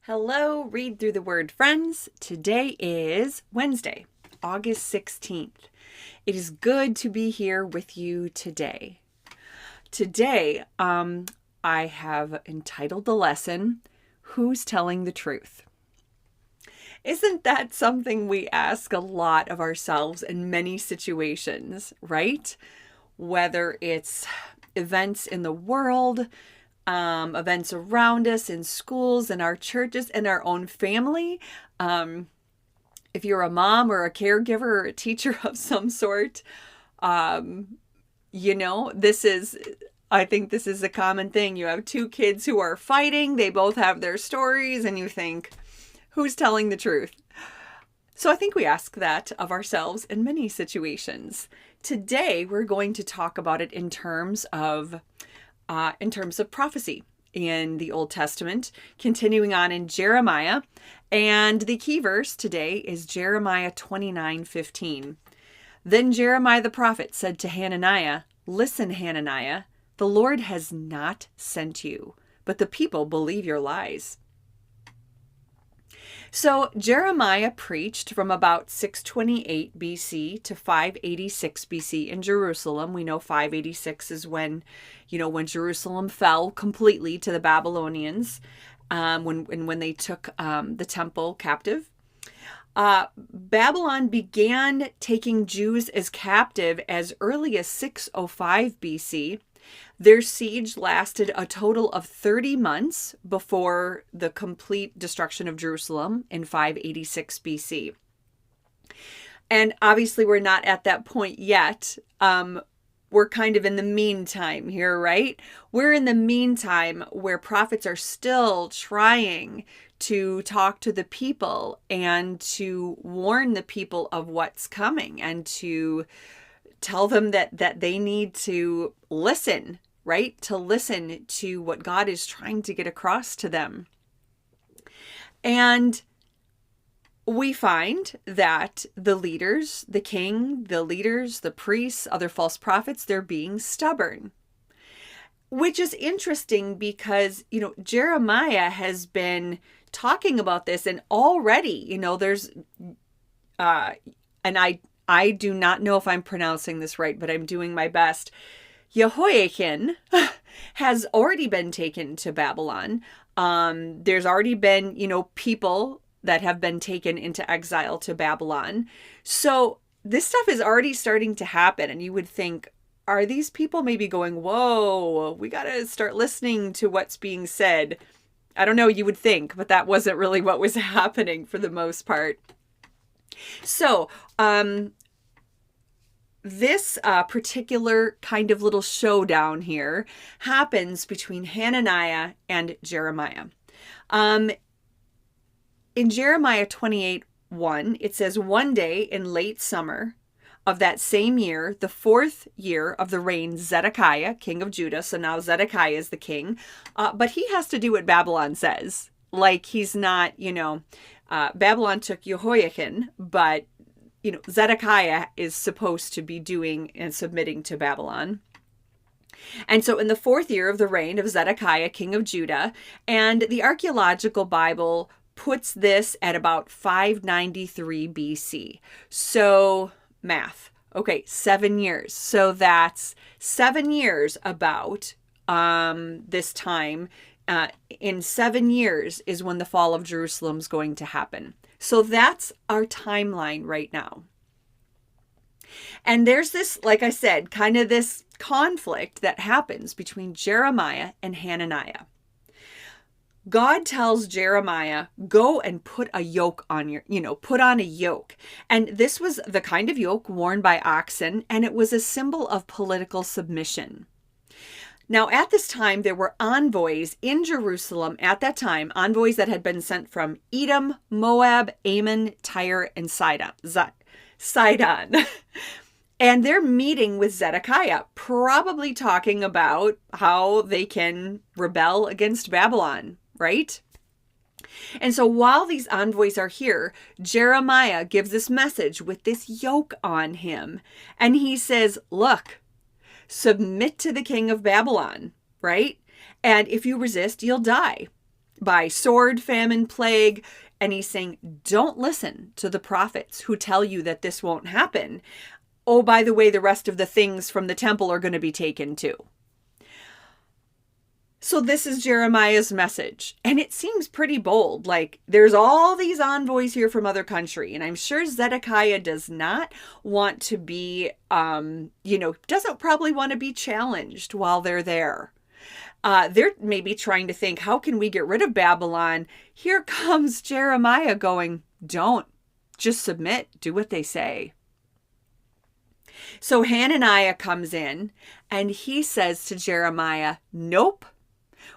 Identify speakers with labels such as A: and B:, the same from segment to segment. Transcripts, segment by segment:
A: Hello, Read Through the Word friends. Today is Wednesday, August 16th. It is good to be here with you today. Today, I have entitled the lesson, Who's Telling the Truth? Isn't that something we ask a lot of ourselves in many situations, right? Whether it's events in the world, events around us, in schools, in our churches, in our own family. If you're a mom or a caregiver or a teacher of some sort, I think this is a common thing. You have two kids who are fighting. They both have their stories and you think, who's telling the truth? So I think we ask that of ourselves in many situations. Today, we're going to talk about it in terms of prophecy in the Old Testament, continuing on in Jeremiah. And the key verse today is Jeremiah 29:15. Then Jeremiah the prophet said to Hananiah, "Listen, Hananiah, the Lord has not sent you, but the people believe your lies." So Jeremiah preached from about 628 BC to 586 BC in Jerusalem. We know 586 is when Jerusalem fell completely to the Babylonians, when they took the temple captive. Babylon began taking Jews as captive as early as 605 BC. Their siege lasted a total of 30 months before the complete destruction of Jerusalem in 586 BC. And obviously we're not at that point yet. We're kind of in the meantime here, right? We're in the meantime where prophets are still trying to talk to the people and to warn the people of what's coming and to tell them that they need to listen, right? To listen to what God is trying to get across to them. And we find that the leaders, the king, the leaders, the priests, other false prophets, they're being stubborn. Which is interesting because, Jeremiah has been talking about this, and already, there's, and I do not know if I'm pronouncing this right, but I'm doing my best. Jehoiakim has already been taken to Babylon. There's already been, people that have been taken into exile to Babylon. So this stuff is already starting to happen. And you would think, are these people maybe going, whoa, we got to start listening to what's being said? I don't know, you would think, but that wasn't really what was happening for the most part. So, this particular kind of little showdown here happens between Hananiah and Jeremiah. In Jeremiah 28:1, it says, "One day in late summer of that same year, the 4th year of the reign, Zedekiah, king of Judah," so now Zedekiah is the king, but he has to do what Babylon says. Like he's not, Babylon took Jehoiakim, but Zedekiah is supposed to be doing and submitting to Babylon. And so in the 4th year of the reign of Zedekiah, king of Judah, and the Archaeological Bible puts this at about 593 BC. So math. Okay, 7 years. So that's 7 years about this time. In 7 years is when the fall of Jerusalem is going to happen. So that's our timeline right now. And there's this, like I said, kind of this conflict that happens between Jeremiah and Hananiah. God tells Jeremiah, go and put a yoke on put on a yoke. And this was the kind of yoke worn by oxen, and it was a symbol of political submission. Now, at this time, there were envoys in Jerusalem at that time, envoys that had been sent from Edom, Moab, Ammon, Tyre, and Sidon. And they're meeting with Zedekiah, probably talking about how they can rebel against Babylon, right? And so while these envoys are here, Jeremiah gives this message with this yoke on him. And he says, look, submit to the king of Babylon, right? And if you resist, you'll die by sword, famine, plague. And he's saying, don't listen to the prophets who tell you that this won't happen. Oh, by the way, the rest of the things from the temple are going to be taken too. So this is Jeremiah's message, and it seems pretty bold. Like, there's all these envoys here from other country, and I'm sure Zedekiah does not want to be, doesn't probably want to be challenged while they're there. They're maybe trying to think, how can we get rid of Babylon? Here comes Jeremiah going, don't, just submit, do what they say. So Hananiah comes in, and he says to Jeremiah, nope.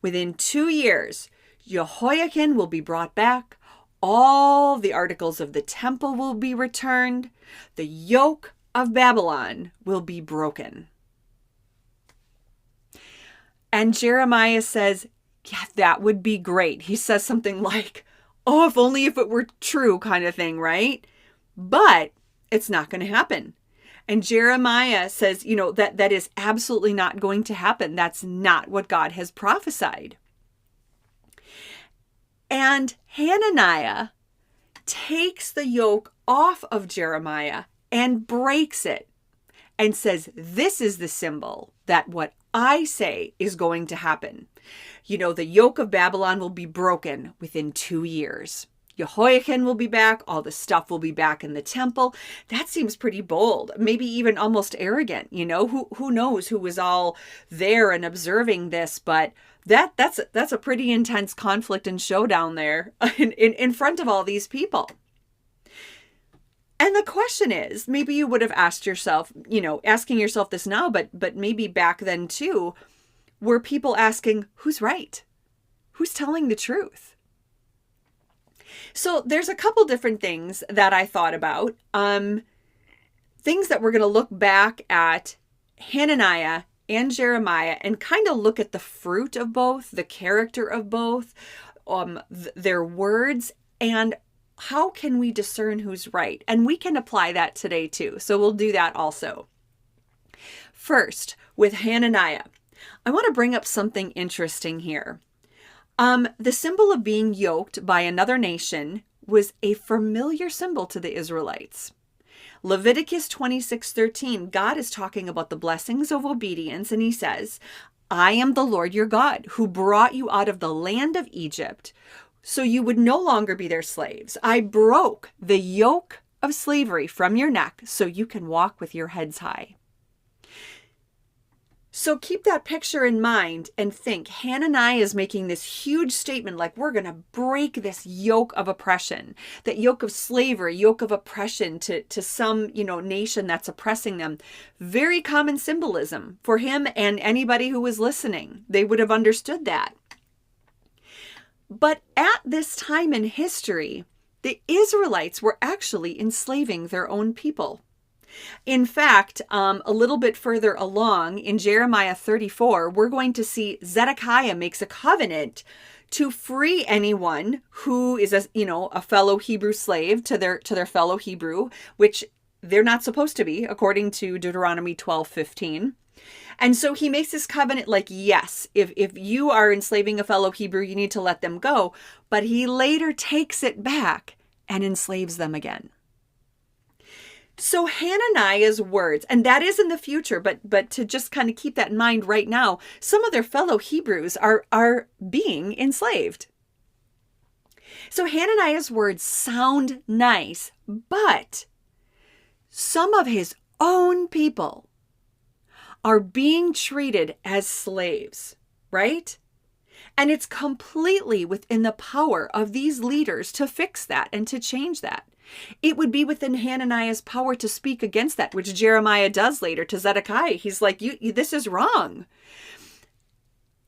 A: Within 2 years, Jehoiakim will be brought back. All the articles of the temple will be returned. The yoke of Babylon will be broken. And Jeremiah says, yeah, that would be great. He says something like, oh, if only if it were true kind of thing, right? But it's not going to happen. And Jeremiah says, that is absolutely not going to happen. That's not what God has prophesied. And Hananiah takes the yoke off of Jeremiah and breaks it and says, this is the symbol that what I say is going to happen. The yoke of Babylon will be broken within 2 years. Jehoiakim will be back. All the stuff will be back in the temple. That seems pretty bold, maybe even almost arrogant. Who knows who was all there and observing this, but that's a pretty intense conflict and showdown there in front of all these people. And the question is, maybe you would have asked yourself, asking yourself this now, but maybe back then too, were people asking, who's right? Who's telling the truth? So there's a couple different things that I thought about. Things that we're going to look back at Hananiah and Jeremiah and kind of look at the fruit of both, the character of both, their words, and how can we discern who's right? And we can apply that today too. So we'll do that also. First, with Hananiah, I want to bring up something interesting here. The symbol of being yoked by another nation was a familiar symbol to the Israelites. Leviticus 26:13, God is talking about the blessings of obedience, and he says, I am the Lord your God, who brought you out of the land of Egypt, so you would no longer be their slaves. I broke the yoke of slavery from your neck, so you can walk with your heads high. So keep that picture in mind and think, Hananiah is making this huge statement like, we're going to break this yoke of oppression, that yoke of slavery, yoke of oppression to some, nation that's oppressing them. Very common symbolism for him and anybody who was listening. They would have understood that. But at this time in history, the Israelites were actually enslaving their own people. In fact, a little bit further along in Jeremiah 34, we're going to see Zedekiah makes a covenant to free anyone who is a fellow Hebrew slave to their fellow Hebrew, which they're not supposed to be, according to Deuteronomy 12:15. And so he makes this covenant like, yes, if you are enslaving a fellow Hebrew, you need to let them go. But he later takes it back and enslaves them again. So Hananiah's words, and that is in the future, but to just kind of keep that in mind right now, some of their fellow Hebrews are being enslaved. So Hananiah's words sound nice, but some of his own people are being treated as slaves, right? And it's completely within the power of these leaders to fix that and to change that. It would be within Hananiah's power to speak against that, which Jeremiah does later to Zedekiah. He's like, this is wrong.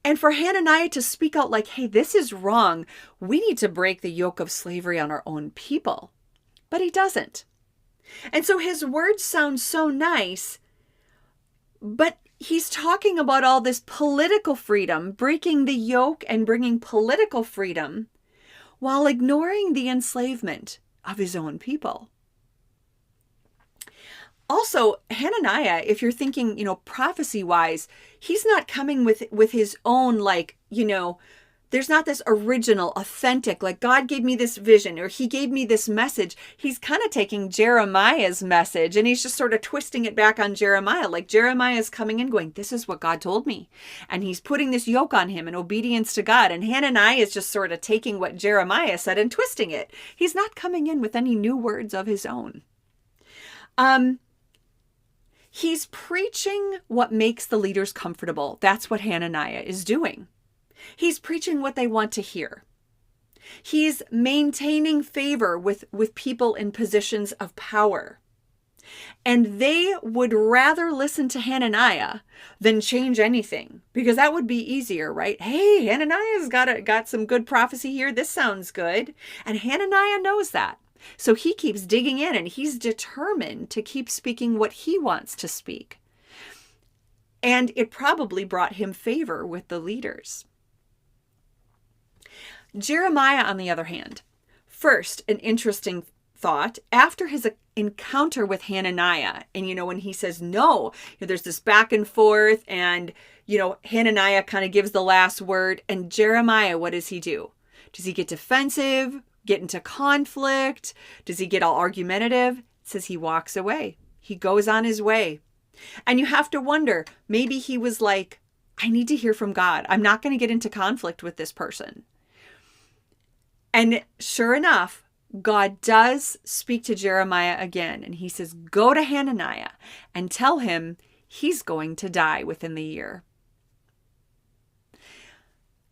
A: And for Hananiah to speak out like, hey, this is wrong. We need to break the yoke of slavery on our own people. But he doesn't. And so his words sound so nice, but he's talking about all this political freedom, breaking the yoke and bringing political freedom while ignoring the enslavement of his own people. Also, Hananiah, if you're thinking, prophecy wise, he's not coming with his own, like, there's not this original, authentic, like God gave me this vision or he gave me this message. He's kind of taking Jeremiah's message and he's just sort of twisting it back on Jeremiah. Like Jeremiah is coming in going, this is what God told me. And he's putting this yoke on him in obedience to God. And Hananiah is just sort of taking what Jeremiah said and twisting it. He's not coming in with any new words of his own. He's preaching what makes the leaders comfortable. That's what Hananiah is doing. He's preaching what they want to hear. He's maintaining favor with people in positions of power. And they would rather listen to Hananiah than change anything, because that would be easier, right? Hey, Hananiah's got some good prophecy here. This sounds good. And Hananiah knows that. So he keeps digging in and he's determined to keep speaking what he wants to speak. And it probably brought him favor with the leaders. Jeremiah, on the other hand, first, an interesting thought, after his encounter with Hananiah, and when he says no, there's this back and forth, and Hananiah kind of gives the last word, and Jeremiah, what does he do? Does he get defensive, get into conflict? Does he get all argumentative? It says he walks away. He goes on his way. And you have to wonder, maybe he was like, I need to hear from God. I'm not going to get into conflict with this person. And sure enough, God does speak to Jeremiah again. And he says, go to Hananiah and tell him he's going to die within the year.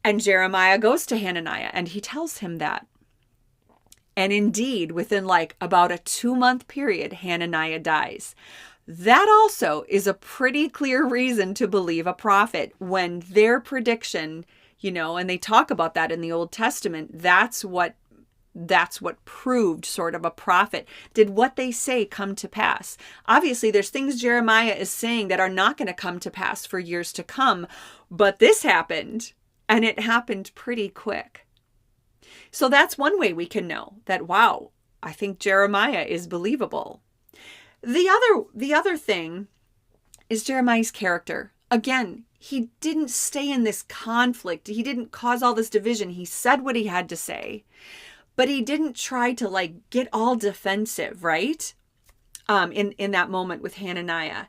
A: And Jeremiah goes to Hananiah and he tells him that. And indeed, within like about a 2-month period, Hananiah dies. That also is a pretty clear reason to believe a prophet when their prediction, and they talk about that in the Old Testament, that's what proved sort of a prophet. Did what they say come to pass? Obviously, there's things Jeremiah is saying that are not going to come to pass for years to come, but this happened, and it happened pretty quick. So that's one way we can know that, wow, I think Jeremiah is believable. The other thing is Jeremiah's character. Again, he didn't stay in this conflict. He didn't cause all this division. He said what he had to say, but he didn't try to get all defensive, right? In that moment with Hananiah.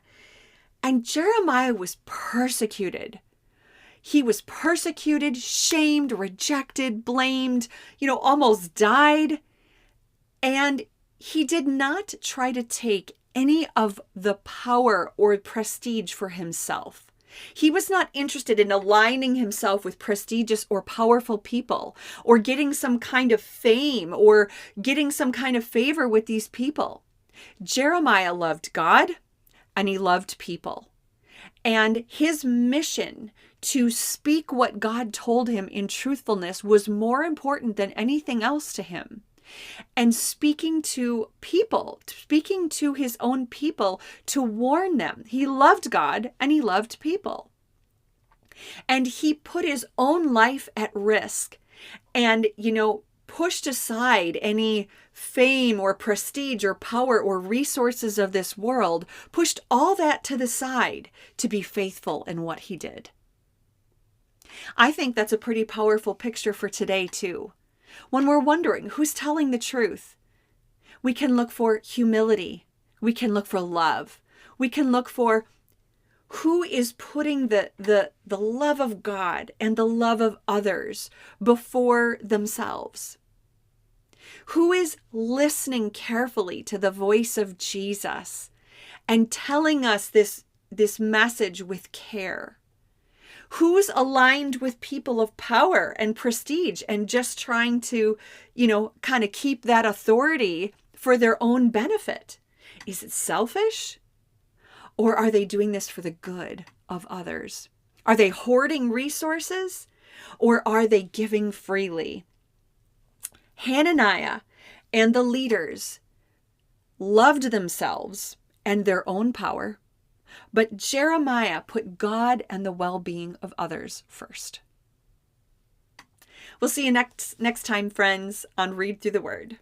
A: And Jeremiah was persecuted. He was persecuted, shamed, rejected, blamed, almost died. And he did not try to take any of the power or prestige for himself. He was not interested in aligning himself with prestigious or powerful people or getting some kind of fame or getting some kind of favor with these people. Jeremiah loved God and he loved people. And his mission to speak what God told him in truthfulness was more important than anything else to him. And speaking to people, speaking to his own people to warn them. He loved God and he loved people. And he put his own life at risk and, pushed aside any fame or prestige or power or resources of this world, pushed all that to the side to be faithful in what he did. I think that's a pretty powerful picture for today too. When we're wondering who's telling the truth, we can look for humility. We can look for love. We can look for who is putting the love of God and the love of others before themselves. Who is listening carefully to the voice of Jesus and telling us this message with care. Who's aligned with people of power and prestige and just trying to, kind of keep that authority for their own benefit? Is it selfish? Or are they doing this for the good of others? Are they hoarding resources? Or are they giving freely? Hananiah and the leaders loved themselves and their own power. But Jeremiah put God and the well-being of others first. We'll see you next time, friends, on Read Through the Word.